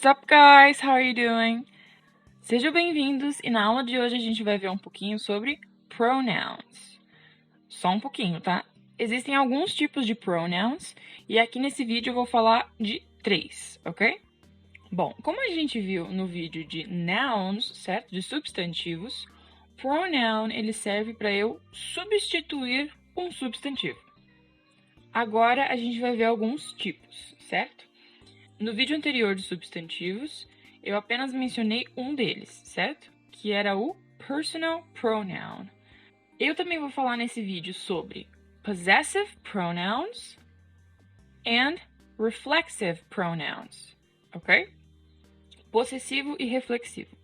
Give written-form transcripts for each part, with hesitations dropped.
What's up, guys? How are you doing? Sejam bem-vindos e na aula de hoje a gente vai ver um pouquinho sobre pronouns. Só um pouquinho, tá? Existem alguns tipos de pronouns e aqui nesse vídeo eu vou falar de 3, ok? Bom, como a gente viu no vídeo de nouns, certo? De substantivos, pronoun ele serve para eu substituir um substantivo. Agora a gente vai ver alguns tipos, certo? No vídeo anterior de substantivos, eu apenas mencionei um deles, certo? Que era o personal pronoun. Eu também vou falar nesse vídeo sobre possessive pronouns and reflexive pronouns, ok? Possessivo e reflexivo.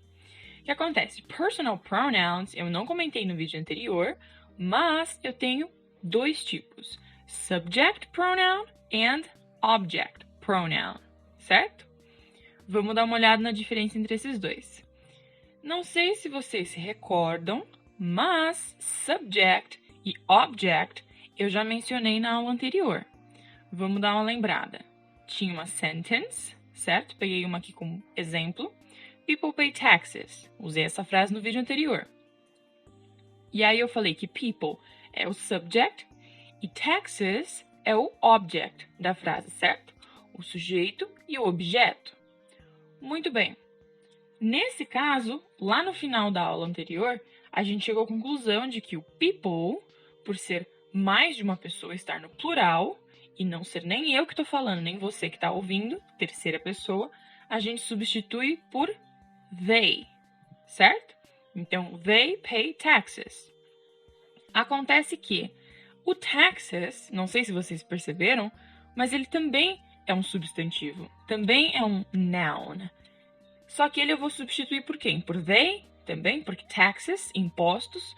O que acontece? Personal pronouns, eu não comentei no vídeo anterior, mas eu tenho dois tipos: subject pronoun and object pronoun, certo? Vamos dar uma olhada na diferença entre esses dois. Não sei se vocês se recordam, mas subject e object eu já mencionei na aula anterior. Vamos dar uma lembrada. Tinha uma sentence, certo? Peguei uma aqui como exemplo. People pay taxes. Usei essa frase no vídeo anterior. E aí eu falei que people é o subject e taxes é o object da frase, certo? O sujeito e o objeto. Muito bem. Nesse caso, lá no final da aula anterior, a gente chegou à conclusão de que o people, por ser mais de uma pessoa estar no plural, e não ser nem eu que estou falando, nem você que está ouvindo, terceira pessoa, a gente substitui por they, certo? Então, they pay taxes. Acontece que o taxes, não sei se vocês perceberam, mas ele também é um substantivo, também é um noun. Só que ele eu vou substituir por quem? Por they também, porque taxes, impostos,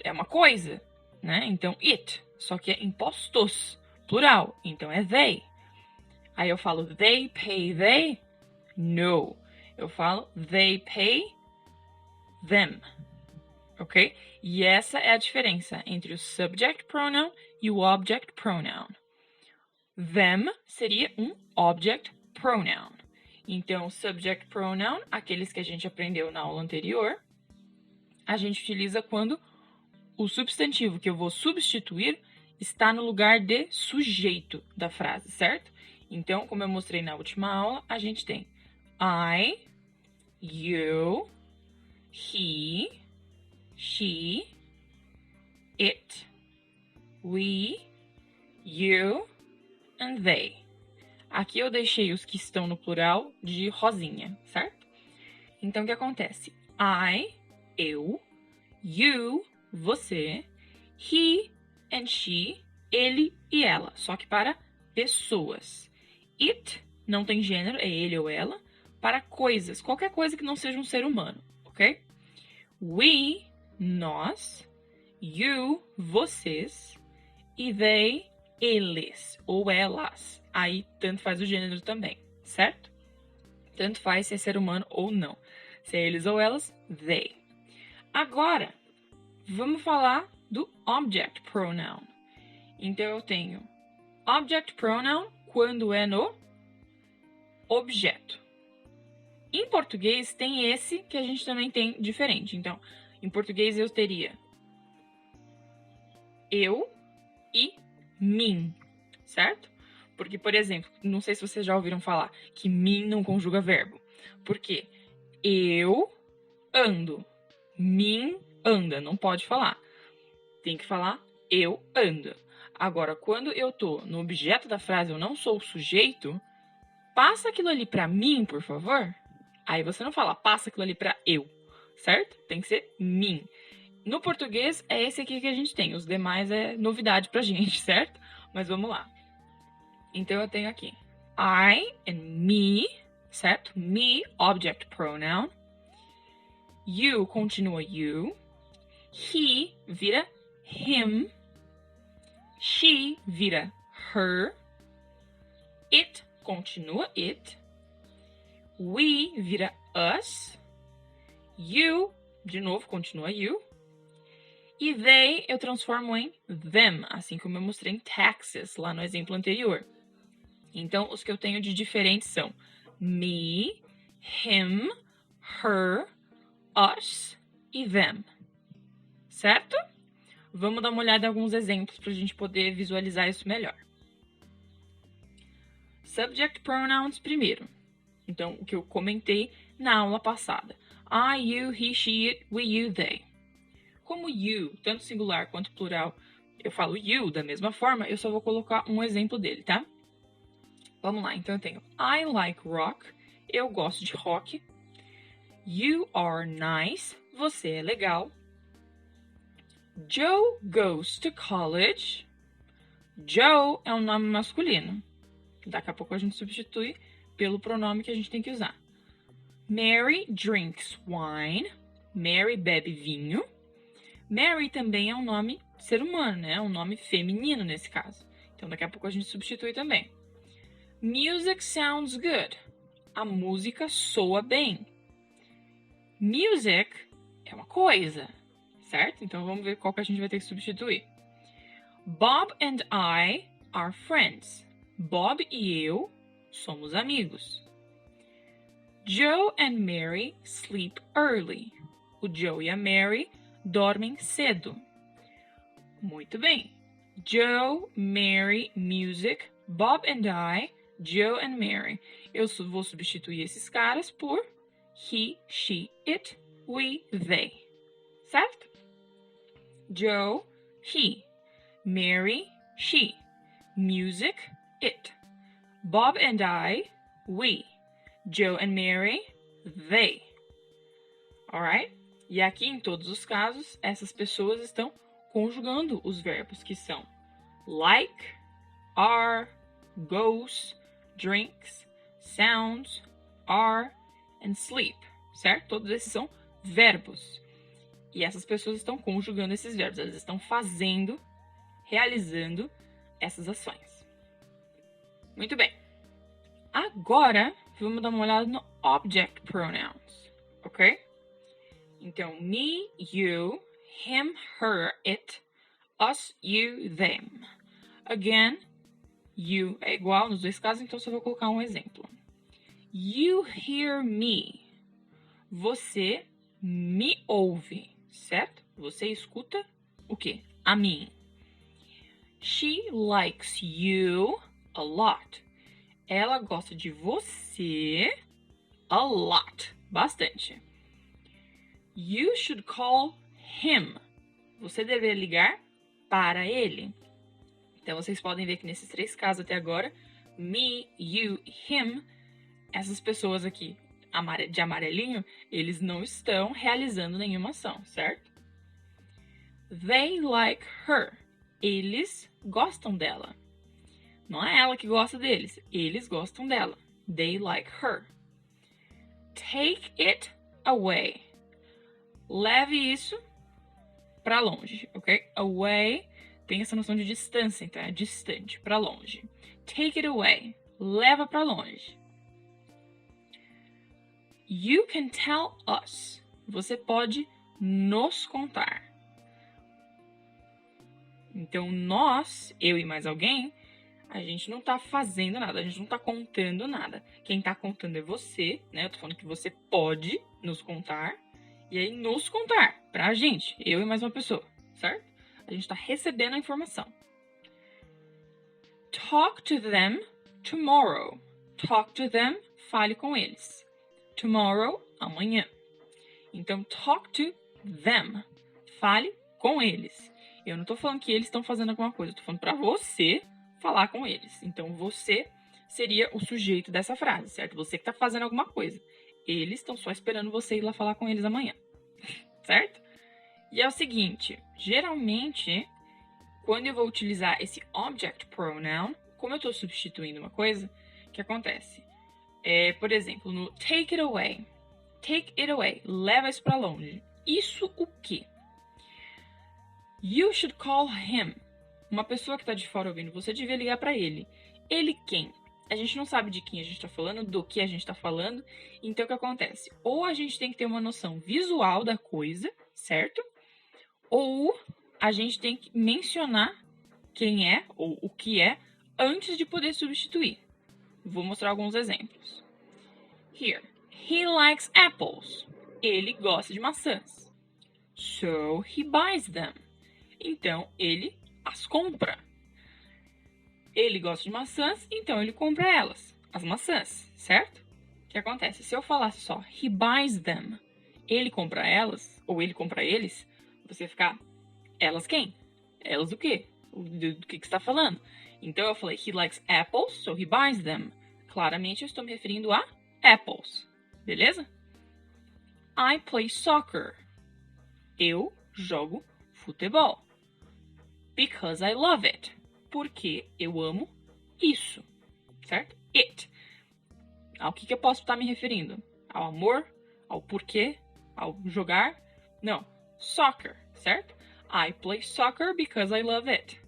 é uma coisa, né? Então, it, só que é impostos, plural, então é they. Aí eu falo they pay they? No. Eu falo they pay them, ok? E essa é a diferença entre o subject pronoun e o object pronoun. Them seria um object pronoun. Então, subject pronoun, aqueles que a gente aprendeu na aula anterior, a gente utiliza quando o substantivo que eu vou substituir está no lugar de sujeito da frase, certo? Então, como eu mostrei na última aula, a gente tem I, you, he, she, it, we, you and they. Aqui eu deixei os que estão no plural de rosinha, certo? Então, o que acontece? I, eu, you, você, he and she, ele e ela, só que para pessoas. It, não tem gênero, é ele ou ela, para coisas, qualquer coisa que não seja um ser humano, ok? We, nós, you, vocês, e they, eles ou elas. Aí, tanto faz o gênero também, certo? Tanto faz se é ser humano ou não. Se é eles ou elas, they. Agora, vamos falar do object pronoun. Então, eu tenho object pronoun quando é no objeto. Em português, tem esse que a gente também tem diferente. Então, em português, eu teria eu e mim, certo? Porque, por exemplo, não sei se vocês já ouviram falar que mim não conjuga verbo. Porque eu ando, mim anda, não pode falar. Tem que falar eu ando. Agora, quando eu tô no objeto da frase, eu não sou o sujeito, passa aquilo ali pra mim, por favor. Aí você não fala passa aquilo ali pra eu, certo? Tem que ser mim. No português, é esse aqui que a gente tem. Os demais é novidade pra gente, certo? Mas vamos lá. Então, eu tenho aqui I and me, certo? Me, object pronoun. You continua you. He vira him. She vira her. It continua it. We vira us. You, de novo, continua you. E they eu transformo em them, assim como eu mostrei em taxes lá no exemplo anterior. Então, os que eu tenho de diferentes são me, him, her, us e them. Certo? Vamos dar uma olhada em alguns exemplos para a gente poder visualizar isso melhor. Subject pronouns primeiro. Então, o que eu comentei na aula passada. I, you, he, she, it, we, you, they. Como you, tanto singular quanto plural, eu falo you da mesma forma, eu só vou colocar um exemplo dele, tá? Vamos lá, então eu tenho I like rock, eu gosto de rock. You are nice, você é legal. Joe goes to college. Joe é um nome masculino. Daqui a pouco a gente substitui pelo pronome que a gente tem que usar. Mary drinks wine. Mary bebe vinho. Mary também é um nome ser humano, né? Um nome feminino nesse caso. Então daqui a pouco a gente substitui também. Music sounds good. A música soa bem. Music é uma coisa, certo? Então vamos ver qual que a gente vai ter que substituir. Bob and I are friends. Bob e eu somos amigos. Joe and Mary sleep early. O Joe e a Mary dormem cedo. Muito bem. Joe, Mary, music, Bob and I, Joe and Mary. Eu vou substituir esses caras por he, she, it, we, they. Certo? Joe, he. Mary, she. Music, it. Bob and I, we. Joe and Mary, they. Alright? E aqui, em todos os casos, essas pessoas estão conjugando os verbos que são like, are, goes, drinks, sounds, are and sleep. Certo? Todos esses são verbos. E essas pessoas estão conjugando esses verbos. Elas estão fazendo, realizando essas ações. Muito bem. Agora, vamos dar uma olhada no object pronouns, ok? Então, me, you, him, her, it, us, you, them. Again, you é igual nos dois casos, então só vou colocar um exemplo. You hear me. Você me ouve, certo? Você escuta o quê? A mim. She likes you a lot. Ela gosta de você a lot. Bastante. You should call him. Você deveria ligar para ele. Então, vocês podem ver que nesses três casos até agora, me, you, him, essas pessoas aqui de amarelinho, eles não estão realizando nenhuma ação, certo? They like her. Eles gostam dela. Não é ela que gosta deles. Eles gostam dela. They like her. Take it away. Leve isso para longe, ok? Away tem essa noção de distância, então é distante, para longe. Take it away. Leva para longe. You can tell us. Você pode nos contar. Então, nós, eu e mais alguém, a gente não tá fazendo nada, a gente não tá contando nada. Quem tá contando é você, né? Eu tô falando que você pode nos contar. E aí, nos contar pra gente, eu e mais uma pessoa, certo? A gente tá recebendo a informação. Talk to them tomorrow. Talk to them, fale com eles. Tomorrow, amanhã. Então, talk to them. Fale com eles. Eu não tô falando que eles estão fazendo alguma coisa, eu tô falando pra você falar com eles. Então, você seria o sujeito dessa frase, certo? Você que tá fazendo alguma coisa. Eles estão só esperando você ir lá falar com eles amanhã, certo? E é o seguinte, geralmente, quando eu vou utilizar esse object pronoun, como eu tô substituindo uma coisa, o que acontece? Por exemplo, no take it away. Take it away. Leva isso pra longe. Isso o quê? You should call him. Uma pessoa que tá de fora ouvindo, você devia ligar pra ele. Ele quem? A gente não sabe de quem a gente tá falando, do que a gente tá falando. Então, o que acontece? Ou a gente tem que ter uma noção visual da coisa, certo? Ou a gente tem que mencionar quem é, ou o que é, antes de poder substituir. Vou mostrar alguns exemplos. Here. He likes apples. Ele gosta de maçãs. So he buys them. Então, ele as compra. Ele gosta de maçãs, então ele compra elas. As maçãs, certo? O que acontece? Se eu falasse só he buys them, ele compra elas, ou ele compra eles, você ficar, elas quem? Elas o quê? Do que você está falando? Então eu falei, he likes apples, so he buys them. Claramente eu estou me referindo a apples. Beleza? I play soccer. Eu jogo futebol. Because I love it. Porque eu amo isso. Certo? It. Ao que eu posso estar me referindo? Ao amor? Ao porquê? Ao jogar? Não. Soccer. Certo? I play soccer because I love it.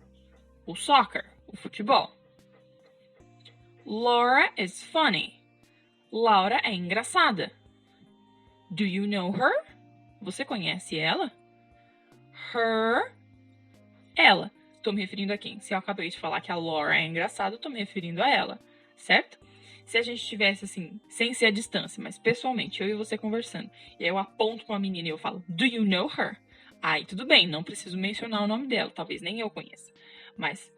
O soccer. O futebol. Laura is funny. Laura é engraçada. Do you know her? Você conhece ela? Her. Ela. Estou me referindo a quem? Se eu acabei de falar que a Laura é engraçada, estou me referindo a ela. Certo? Se a gente estivesse assim, sem ser a distância, mas pessoalmente, eu e você conversando, e aí eu aponto para uma menina e eu falo, do you know her? Aí tudo bem, não preciso mencionar o nome dela, talvez nem eu conheça. Mas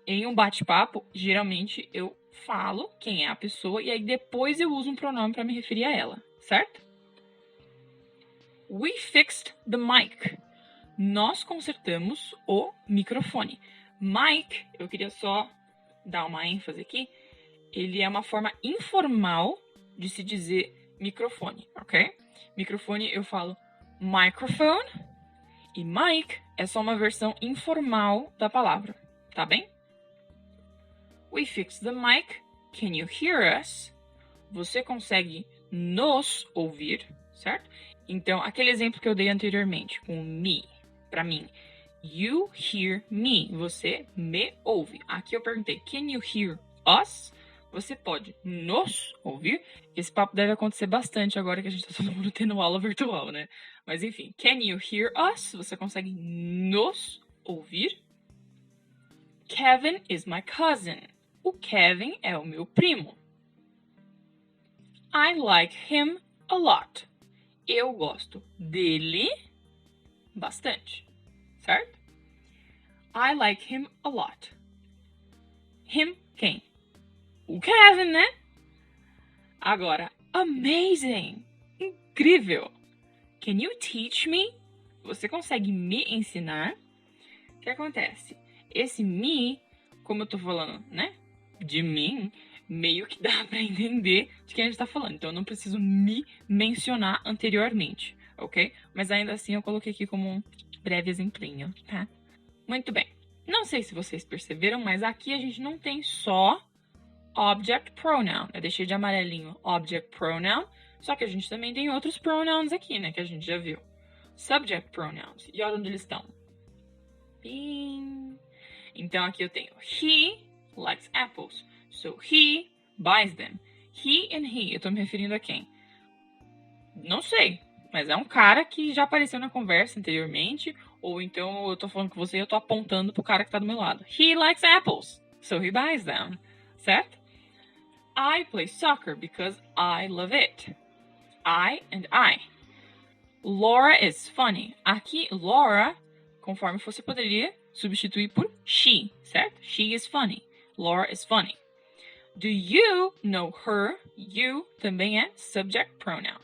em um bate-papo, geralmente eu falo quem é a pessoa e aí depois eu uso um pronome para me referir a ela, certo? We fixed the mic. Nós consertamos o microfone. Mic, eu queria só dar uma ênfase aqui, ele é uma forma informal de se dizer microfone, ok? Microfone eu falo microphone e mic é só uma versão informal da palavra, tá bem? We fixed the mic. Can you hear us? Você consegue nos ouvir, certo? Então, aquele exemplo que eu dei anteriormente, com me, para mim. You hear me. Você me ouve. Aqui eu perguntei, can you hear us? Você pode nos ouvir? Esse papo deve acontecer bastante agora que a gente tá todo mundo tendo aula virtual, né? Mas enfim, can you hear us? Você consegue nos ouvir? Kevin is my cousin. O Kevin é o meu primo. I like him a lot. Eu gosto dele bastante, certo? I like him a lot. Him, quem? O Kevin, né? Agora, amazing, incrível. Can you teach me? Você consegue me ensinar? O que acontece? Esse me, como eu tô falando, né? De mim, meio que dá pra entender de quem a gente tá falando. Então eu não preciso me mencionar anteriormente, ok? Mas ainda assim eu coloquei aqui como um breve exemplinho, tá? Muito bem. Não sei se vocês perceberam, mas aqui a gente não tem só object pronoun. Eu deixei de amarelinho object pronoun, só que a gente também tem outros pronouns aqui, né? Que a gente já viu. Subject pronouns. E olha onde eles estão. Bing. Então aqui eu tenho he likes apples. So he buys them. He and he. Eu tô me referindo a quem? Não sei. Mas é um cara que já apareceu na conversa anteriormente. Ou então eu tô falando com você e eu tô apontando pro cara que tá do meu lado. He likes apples. So he buys them. Certo? I play soccer because I love it. I and I. Laura is funny. Aqui, Laura, conforme você poderia substituir por she, certo? She is funny. Laura is funny. Do you know her? You também é subject pronoun.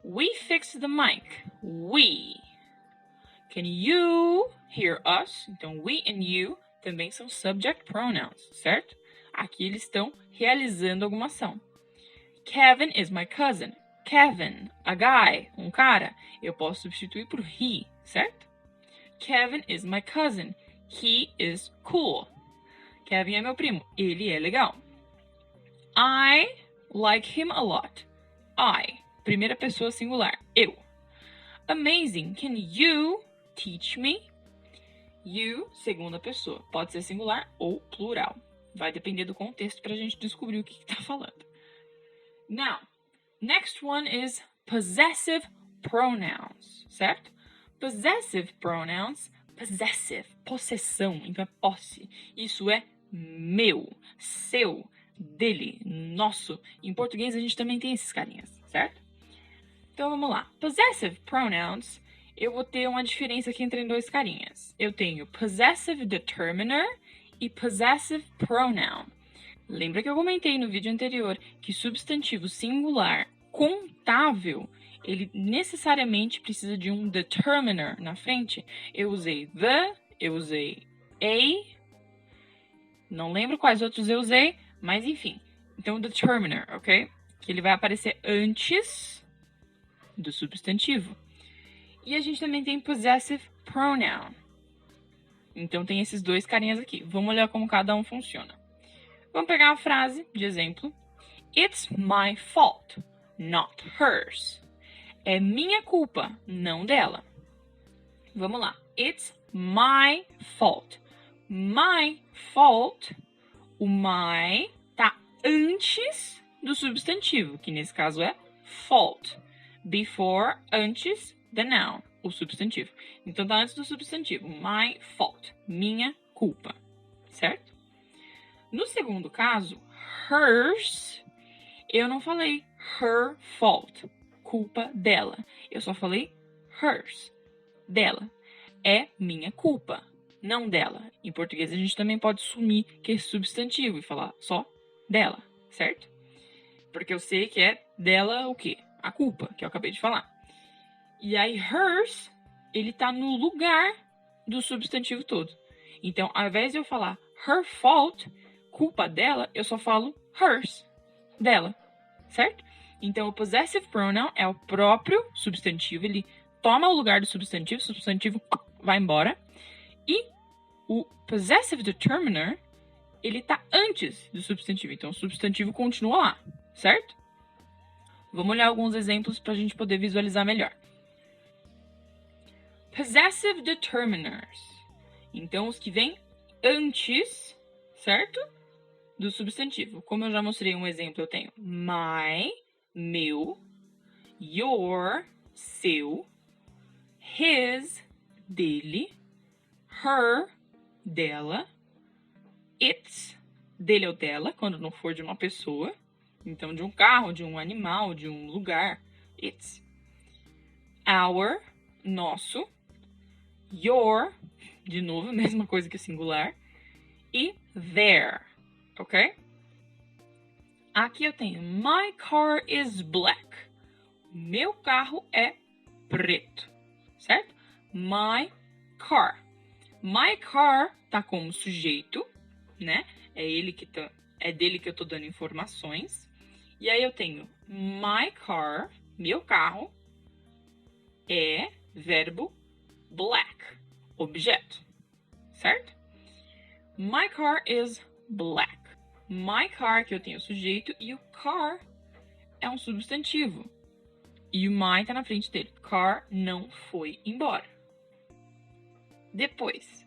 We fixed the mic. We. Can you hear us? Então, we and you também são subject pronouns, certo? Aqui eles estão realizando alguma ação. Kevin is my cousin. Kevin, a guy, um cara, eu posso substituir por he, certo? Kevin is my cousin. He is cool. Kevin é meu primo. Ele é legal. I like him a lot. I. Primeira pessoa singular. Eu. Amazing. Can you teach me? You, segunda pessoa. Pode ser singular ou plural. Vai depender do contexto pra gente descobrir o que tá falando. Now, next one is possessive pronouns, certo? Possessive pronouns, possessive, possessão, então é posse. Isso é meu, seu, dele, nosso. Em português a gente também tem esses carinhas, certo? Então vamos lá. Possessive pronouns, eu vou ter uma diferença aqui entre dois carinhas. Eu tenho possessive determiner e possessive pronoun. Lembra que eu comentei no vídeo anterior que substantivo singular contável, ele necessariamente precisa de um determiner na frente? Eu usei the, eu usei a, não lembro quais outros eu usei, mas enfim. Então, determiner, ok? Que ele vai aparecer antes do substantivo. E a gente também tem possessive pronoun. Então, tem esses dois carinhas aqui. Vamos olhar como cada um funciona. Vamos pegar uma frase de exemplo. It's my fault, not hers. É minha culpa, não dela. Vamos lá. It's my fault. My fault. O my tá antes do substantivo, que nesse caso é fault. Before, antes, the noun, o substantivo. Então tá antes do substantivo. My fault. Minha culpa. Certo? No segundo caso, hers, eu não falei her fault, culpa dela. Eu só falei hers, dela. É minha culpa, não dela. Em português a gente também pode sumir que é substantivo e falar só dela, certo? Porque eu sei que é dela o quê? A culpa, que eu acabei de falar. E aí hers, ele tá no lugar do substantivo todo. Então, ao invés de eu falar her fault, culpa dela, eu só falo hers, dela, certo? Então, o possessive pronoun é o próprio substantivo, ele toma o lugar do substantivo, o substantivo vai embora. E o possessive determiner, ele tá antes do substantivo, então o substantivo continua lá, certo? Vamos olhar alguns exemplos para a gente poder visualizar melhor. Possessive determiners. Então, os que vêm antes, certo? Do substantivo. Como eu já mostrei um exemplo, eu tenho my, meu, your, seu, his, dele, her, dela, its, dele ou dela, quando não for de uma pessoa. Então, de um carro, de um animal, de um lugar. Its. Our, nosso. Your, de novo, mesma coisa que singular. E their, ok? Aqui eu tenho my car is black. Meu carro é preto, certo? My car. My car tá como sujeito, né? É dele que eu tô dando informações. E aí eu tenho my car, meu carro, é verbo black, objeto, certo? My car is black. My car, que eu tenho sujeito, e o car é um substantivo. E o my tá na frente dele. Car não foi embora. Depois,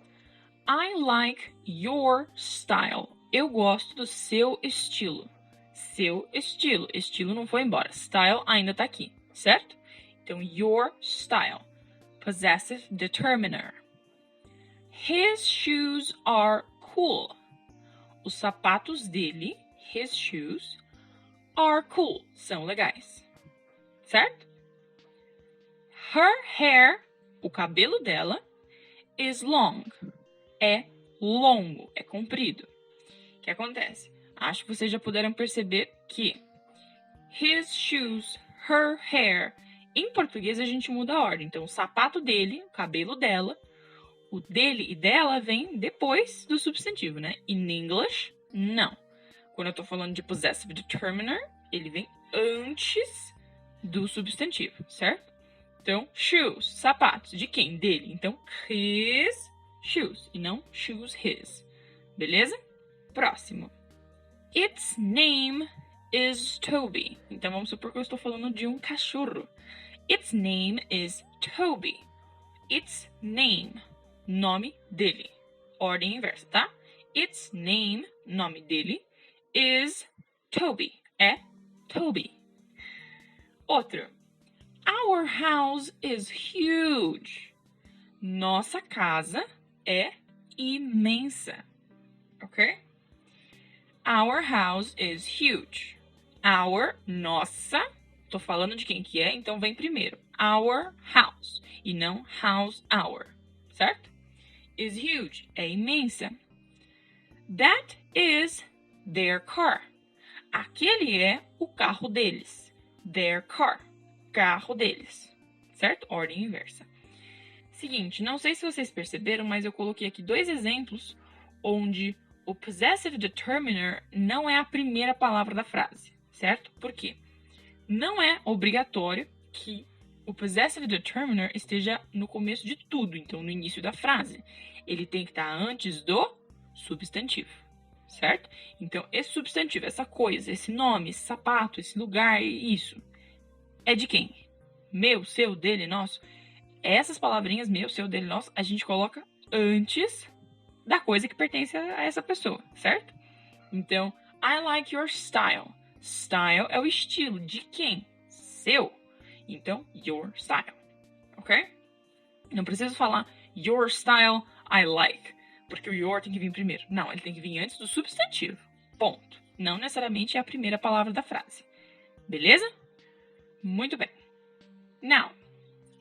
I like your style. Eu gosto do seu estilo. Seu estilo. Estilo não foi embora. Style ainda tá aqui, certo? Então, your style. Possessive determiner. His shoes are cool. Os sapatos dele, his shoes, are cool. São legais. Certo? Her hair, o cabelo dela, is long. É longo, é comprido. O que acontece? Acho que vocês já puderam perceber que his shoes, her hair. Em português a gente muda a ordem. Então, o sapato dele, o cabelo dela, o dele e dela vem depois do substantivo, né? In English, não. Quando eu tô falando de possessive determiner, ele vem antes do substantivo, certo? Então, shoes, sapatos. De quem? Dele. Então, his shoes e não shoes his. Beleza? Próximo. Its name is Toby. Então, vamos supor que eu estou falando de um cachorro. Its name is Toby. Its name, nome dele. Ordem inversa, tá? Its name, nome dele, is Toby. É Toby. Outro. Our house is huge. Nossa casa é imensa. Ok? Our house is huge. Our, nossa. Tô falando de quem que é, então vem primeiro. Our house. E não house our. Certo? Is huge. É imensa. That is their car. Aquele é o carro deles. Their car. Carro deles. Certo? Ordem inversa. Seguinte, não sei se vocês perceberam, mas eu coloquei aqui 2 exemplos onde o possessive determiner não é a primeira palavra da frase. Certo? Por quê? Não é obrigatório que o possessive determiner esteja no começo de tudo, então no início da frase. Ele tem que estar antes do substantivo, certo? Então, esse substantivo, essa coisa, esse nome, esse sapato, esse lugar, isso, é de quem? Meu, seu, dele, nosso. Essas palavrinhas, meu, seu, dele, nosso, a gente coloca antes da coisa que pertence a essa pessoa, certo? Então, I like your style. Style é o estilo. De quem? Seu. Então, your style. Ok? Não preciso falar your style I like. Porque o your tem que vir primeiro. Não, ele tem que vir antes do substantivo. Ponto. Não necessariamente é a primeira palavra da frase. Beleza? Muito bem. Now,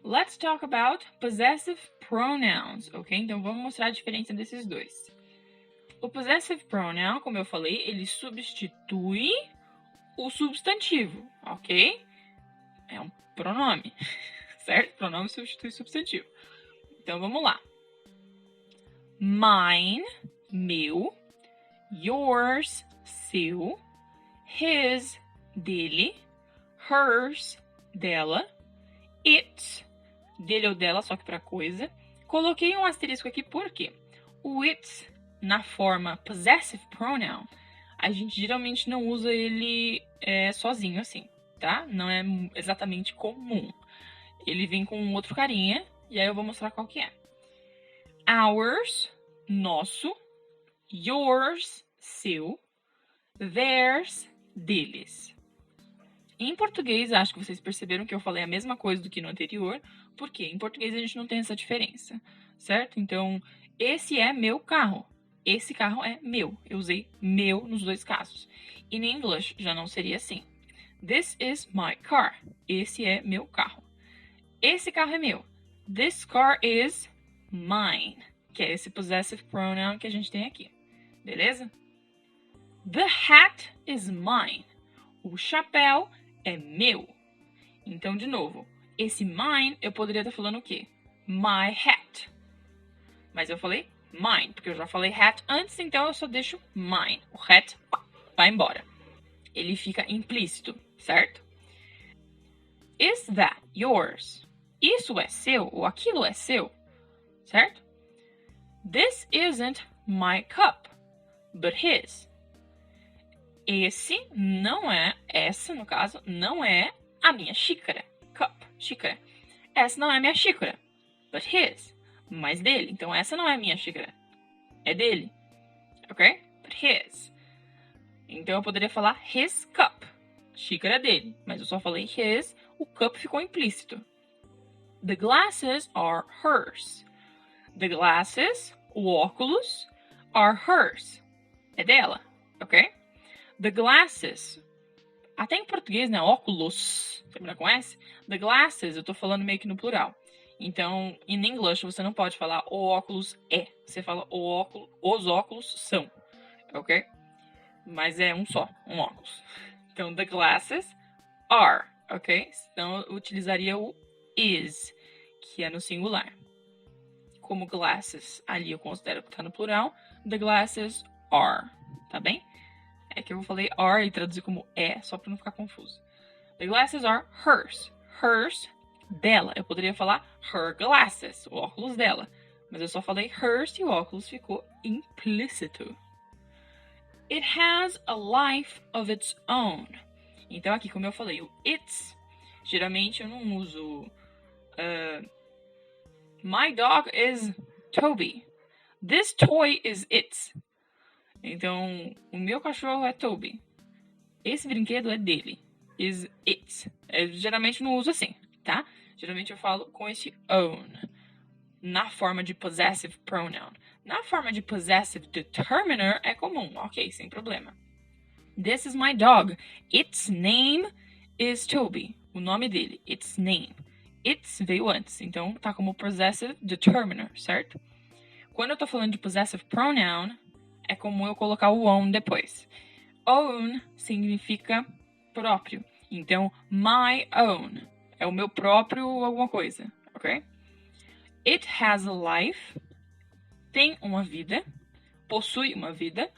let's talk about possessive pronouns. Ok? Então, vamos mostrar a diferença desses dois. O possessive pronoun, como eu falei, ele substitui o substantivo, ok? É um pronome, certo? Pronome substitui substantivo. Então, vamos lá. Mine, meu. Yours, seu. His, dele. Hers, dela. It, dele ou dela, só que para coisa. Coloquei um asterisco aqui por quê? O it, na forma possessive pronoun, a gente geralmente não usa ele sozinho assim, tá? Não é exatamente comum. Ele vem com um outro carinha, e aí eu vou mostrar qual que é. Ours, nosso. Yours, seu. Theirs, deles. Em português, acho que vocês perceberam que eu falei a mesma coisa do que no anterior, porque em português a gente não tem essa diferença, certo? Então, esse é meu carro. Esse carro é meu. Eu usei meu nos dois casos. In English, já não seria assim. This is my car. Esse é meu carro. Esse carro é meu. This car is mine. Que é esse possessive pronoun que a gente tem aqui. Beleza? The hat is mine. O chapéu é meu. Então, de novo, esse mine eu poderia estar falando o quê? My hat. Mas eu falei mine, porque eu já falei hat antes, então eu só deixo mine. O hat vai embora. Ele fica implícito, certo? Is that yours? Isso é seu, ou aquilo é seu, certo? This isn't my cup, but his. Esse não é, essa no caso, não é a minha xícara. Cup, xícara. Essa não é a minha xícara, but his. Mas dele. Então essa não é a minha xícara. É dele. Ok? But his. Então eu poderia falar his cup. Xícara dele. Mas eu só falei his, o cup ficou implícito. The glasses are hers. The glasses, o óculos, are hers. É dela. Ok? The glasses. Até em português, né? Óculos. Termina com S? The glasses, eu tô falando meio que no plural. Então, in English, você não pode falar o óculos é. Você fala o óculos, os óculos são. Ok? Mas é um só, um óculos. Então, the glasses are. Ok? Então, eu utilizaria o is, que é no singular. Como glasses, ali eu considero que tá no plural. The glasses are. Tá bem? É que eu falei are e traduzi como é, só pra não ficar confuso. The glasses are hers. Hers, dela. Eu poderia falar her glasses, o óculos dela. Mas eu só falei hers e o óculos ficou implícito. It has a life of its own. Então aqui, como eu falei, o it's, geralmente eu não uso my dog is Toby. This toy is its. Então, o meu cachorro é Toby. Esse brinquedo é dele. Is it. Eu geralmente não uso assim, tá? Geralmente eu falo com esse own. Na forma de possessive pronoun. Na forma de possessive determiner é comum, ok, sem problema. This is my dog. Its name is Toby. O nome dele, its name. Its veio antes, então tá como possessive determiner, certo? Quando eu tô falando de possessive pronoun, é comum eu colocar o own depois. Own significa próprio. Então, my own é o meu próprio alguma coisa, ok? It has a life. Tem uma vida. Possui uma vida.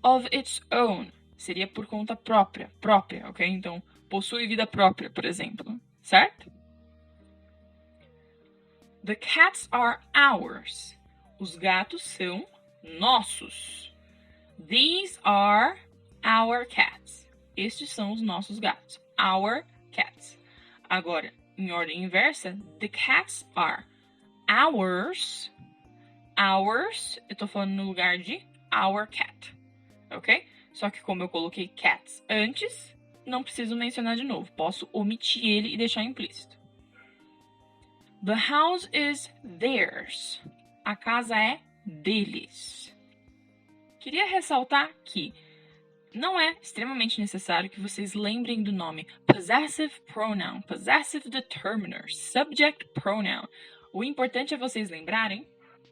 Of its own. Seria por conta própria, ok? Então, possui vida própria, por exemplo, certo? The cats are ours. Os gatos são nossos. These are our cats. Estes são os nossos gatos. Our cats. Agora, em ordem inversa, the cats are ours. Ours, eu tô falando no lugar de our cat. Ok? Só que como eu coloquei cats antes, não preciso mencionar de novo. Posso omitir ele e deixar implícito. The house is theirs. A casa é deles. Queria ressaltar que não é extremamente necessário que vocês lembrem do nome possessive pronoun, possessive determiner, subject pronoun. O importante é vocês lembrarem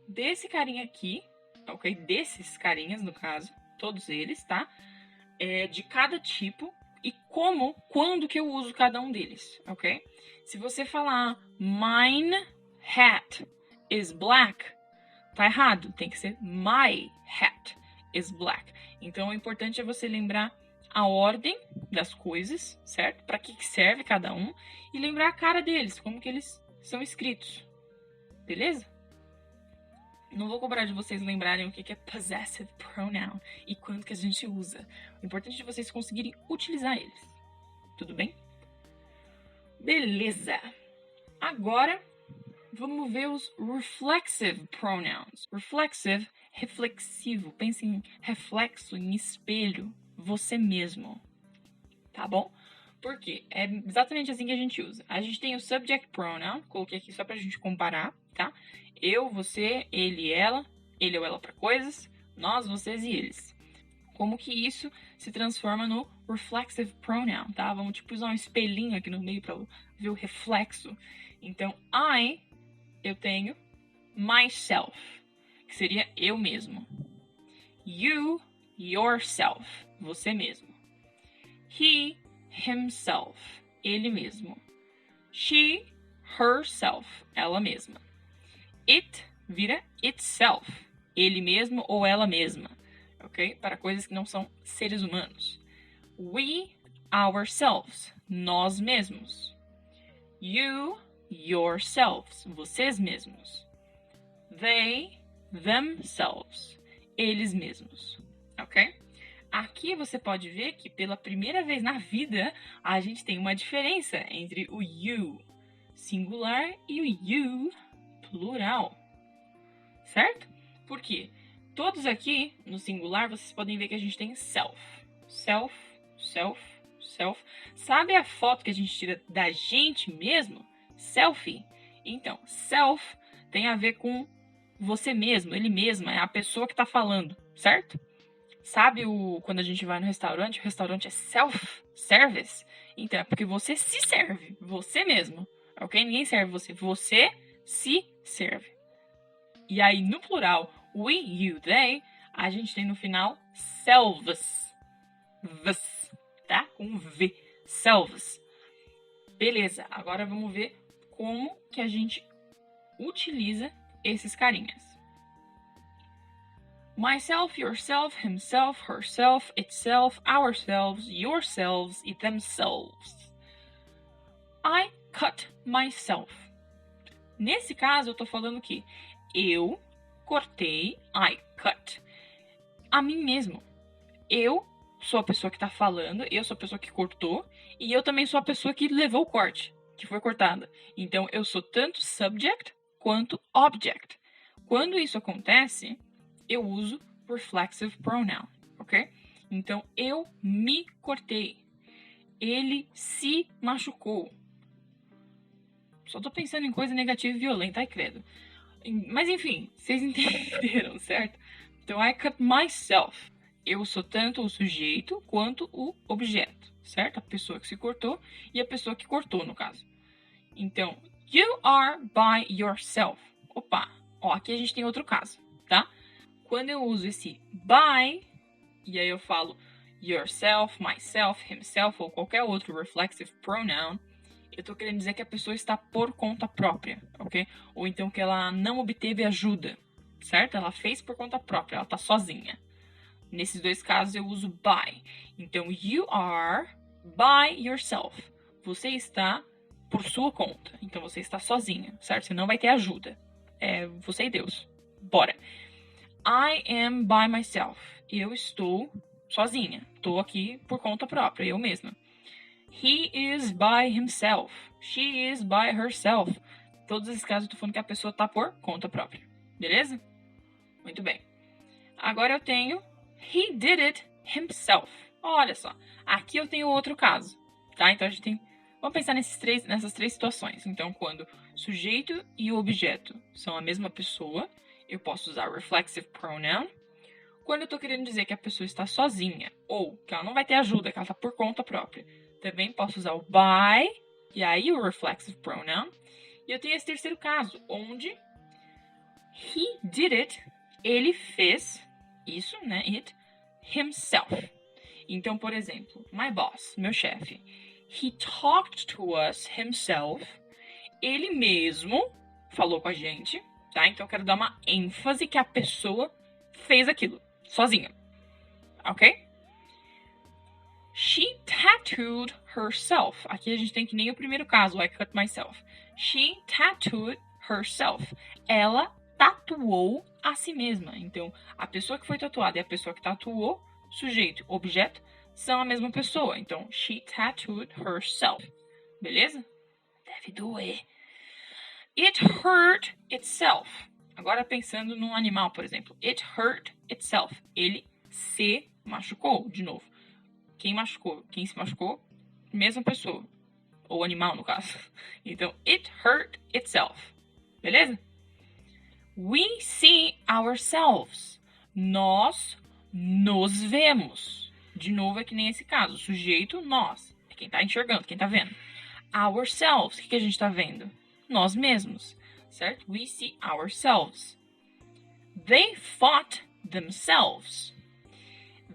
desse carinha aqui, ok? Desses carinhas, no caso, todos eles, tá? De cada tipo e quando que eu uso cada um deles, ok? Se você falar mine hat is black, tá errado. Tem que ser my hat is black. Então, o importante é você lembrar a ordem das coisas, certo? Para que serve cada um e lembrar a cara deles, como que eles são escritos. Beleza? Não vou cobrar de vocês lembrarem o que é possessive pronoun e quando que a gente usa. O importante é vocês conseguirem utilizar eles. Tudo bem? Beleza! Agora, vamos ver os reflexive pronouns. Reflexive, reflexivo. Pense em reflexo, em espelho. Você mesmo. Tá bom? Por quê? É exatamente assim que a gente usa. A gente tem o subject pronoun. Coloquei aqui só pra gente comparar, tá? Eu, você, ele, ela. Ele ou ela para coisas. Nós, vocês e eles. Como que isso se transforma no reflexive pronoun, tá? Vamos tipo usar um espelhinho aqui no meio para ver o reflexo. Então, eu tenho myself, que seria eu mesmo. You, yourself, você mesmo. He, himself, ele mesmo. She, herself, ela mesma. It vira itself, ele mesmo ou ela mesma. Ok? Para coisas que não são seres humanos. We, ourselves, nós mesmos. You, yourselves, vocês mesmos. They, themselves, eles mesmos. Ok? Aqui você pode ver que pela primeira vez na vida a gente tem uma diferença entre o you singular e o you plural. Certo? Por quê? Todos aqui, no singular, vocês podem ver que a gente tem self. Self, self, self. Sabe a foto que a gente tira da gente mesmo? Selfie. Então, self tem a ver com você mesmo, ele mesmo, é a pessoa que está falando, certo? Sabe quando a gente vai no restaurante, o restaurante é self-service? Então, é porque você se serve, você mesmo, ok? Ninguém serve você, você se serve. E aí, no plural, we, you, they, a gente tem no final selves. Vs, tá? Com V. Selves. Beleza, agora vamos ver como que a gente utiliza esses carinhas. Myself, yourself, himself, herself, itself, ourselves, yourselves e themselves. I cut myself. Nesse caso, eu tô falando que eu cortei, I cut, a mim mesmo. Eu sou a pessoa que tá falando, eu sou a pessoa que cortou, e eu também sou a pessoa que levou o corte, que foi cortada. Então, eu sou tanto subject quanto object. Quando isso acontece, eu uso reflexive pronoun, ok? Então, eu me cortei. Ele se machucou. Só tô pensando em coisa negativa e violenta, ai credo. Mas enfim, vocês entenderam, certo? Então, I cut myself. eu sou tanto o sujeito quanto o objeto, certo? A pessoa que se cortou e a pessoa que cortou, no caso. Então, you are by yourself. Opa, ó, aqui a gente tem outro caso, tá? Quando eu uso esse by, e aí eu falo yourself, myself, himself ou qualquer outro reflexive pronoun, eu tô querendo dizer que a pessoa está por conta própria, ok? Ou então que ela não obteve ajuda, certo? Ela fez por conta própria, ela tá sozinha. Nesses dois casos eu uso by. Então, you are by yourself. Você está por sua conta. Então, você está sozinha, certo? Você não vai ter ajuda. É você e Deus. Bora. I am by myself. Eu estou sozinha. Estou aqui por conta própria, eu mesma. He is by himself. She is by herself. Todos esses casos eu tô falando que a pessoa tá por conta própria. Beleza? Muito bem. Agora eu tenho he did it himself. Olha só. Aqui eu tenho outro caso. Tá? Então a gente tem... Vamos pensar nessas três situações. Então, quando sujeito e objeto são a mesma pessoa, eu posso usar reflexive pronoun. Quando eu tô querendo dizer que a pessoa está sozinha, ou que ela não vai ter ajuda, que ela tá por conta própria, também posso usar o by, e aí o reflexive pronoun. E eu tenho esse terceiro caso, onde he did it, ele fez isso, né, it, himself. Então, por exemplo, my boss, meu chefe, he talked to us himself. Ele mesmo falou com a gente, tá? Então eu quero dar uma ênfase que a pessoa fez aquilo, sozinha. Ok? She tattooed herself. Aqui a gente tem que nem o primeiro caso, I cut myself. She tattooed herself. Ela tatuou a si mesma. Então, a pessoa que foi tatuada e a pessoa que tatuou, sujeito, objeto, são a mesma pessoa. Então, she tattooed herself. Beleza? Deve doer. It hurt itself. Agora pensando num animal, por exemplo. It hurt itself. Ele se machucou, de novo. Quem machucou? Quem se machucou? Mesma pessoa. Ou animal, no caso. Então, it hurt itself. Beleza? We see ourselves. Nós nos vemos. De novo, é que nem esse caso. O sujeito, nós. É quem tá enxergando, quem tá vendo. Ourselves. O que a gente tá vendo? Nós mesmos. Certo? We see ourselves. They fought themselves.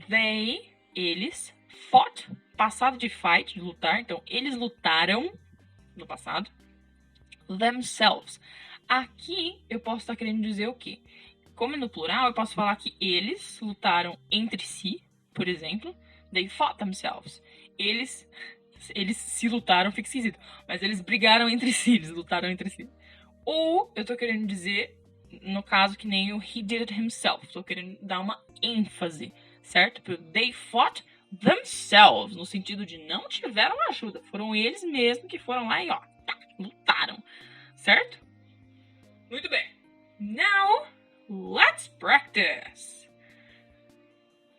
They, eles, fought, passado de fight, de lutar. Então, eles lutaram no passado. Themselves. Aqui, eu posso estar querendo dizer o quê? Como é no plural, eu posso falar que eles lutaram entre si, por exemplo. They fought themselves. Eles se lutaram, fica esquisito. Mas eles brigaram entre si, eles lutaram entre si. Ou eu tô querendo dizer, no caso, que nem o he did it himself. Tô querendo dar uma ênfase, certo? They fought themselves, no sentido de não tiveram ajuda. Foram eles mesmos que foram lá e ó, tá, lutaram, certo? Muito bem. Now, let's practice.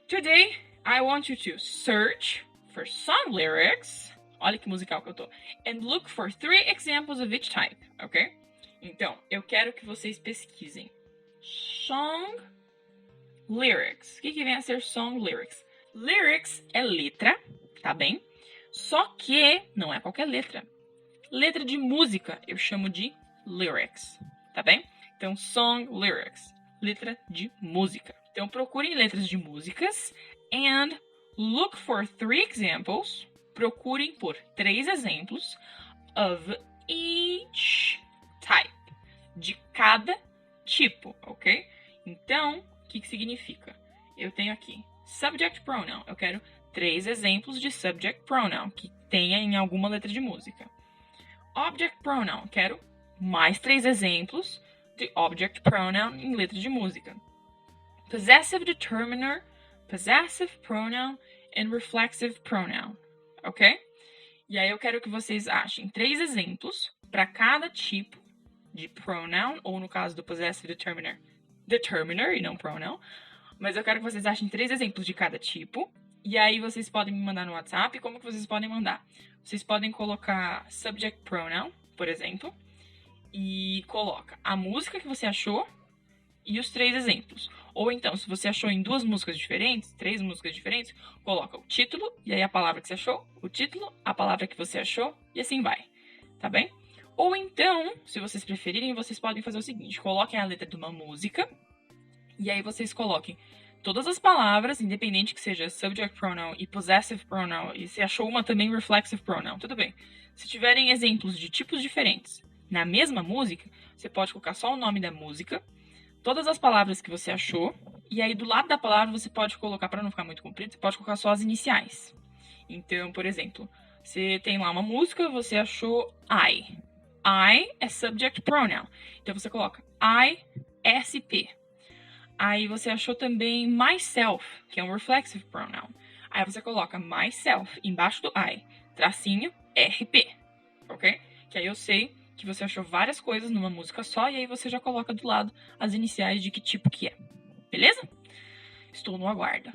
Today, I want you to search for song lyrics. Olha que musical que eu tô. And look for 3 examples of each type, ok? Então, eu quero que vocês pesquisem song lyrics. O que vem a ser song lyrics? Lyrics é letra, tá bem? Só que não é qualquer letra. Letra de música eu chamo de lyrics, tá bem? Então, song lyrics, letra de música. Então, procurem letras de músicas and look for 3 examples. Procurem por 3 exemplos of each type, de cada tipo, ok? Então, o que significa? Eu tenho aqui subject pronoun. Eu quero 3 exemplos de subject pronoun que tenha em alguma letra de música. Object pronoun. Quero mais 3 exemplos de object pronoun em letra de música. Possessive determiner, possessive pronoun and reflexive pronoun. Ok? E aí eu quero que vocês achem 3 exemplos para cada tipo de pronoun, ou no caso do possessive determiner, determiner e não pronoun. Mas eu quero que vocês achem 3 exemplos de cada tipo. E aí vocês podem me mandar no WhatsApp. Como que vocês podem mandar? Vocês podem colocar subject pronoun, por exemplo, e coloca a música que você achou e os 3 exemplos. Ou então, se você achou em 2 músicas diferentes, 3 músicas diferentes, coloca o título, e aí a palavra que você achou, o título, a palavra que você achou, e assim vai, tá bem? Ou então, se vocês preferirem, vocês podem fazer o seguinte, coloquem a letra de uma música, e aí vocês coloquem todas as palavras, independente que seja subject pronoun e possessive pronoun, e se achou uma também reflexive pronoun, tudo bem. Se tiverem exemplos de tipos diferentes na mesma música, você pode colocar só o nome da música, todas as palavras que você achou, e aí do lado da palavra você pode colocar, para não ficar muito comprido, você pode colocar só as iniciais. Então, por exemplo, você tem lá uma música, você achou I. I é subject pronoun. Então você coloca I, SP. Aí você achou também myself, que é um reflexive pronoun. Aí você coloca myself embaixo do I, tracinho RP, ok? Que aí eu sei que você achou várias coisas numa música só, e aí você já coloca do lado as iniciais de que tipo que é. Beleza? Estou no aguardo.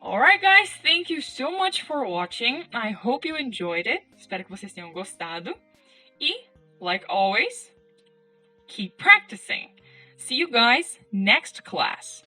Alright, guys, thank you so much for watching. I hope you enjoyed it. Espero que vocês tenham gostado. E, like always, keep practicing. See you guys next class.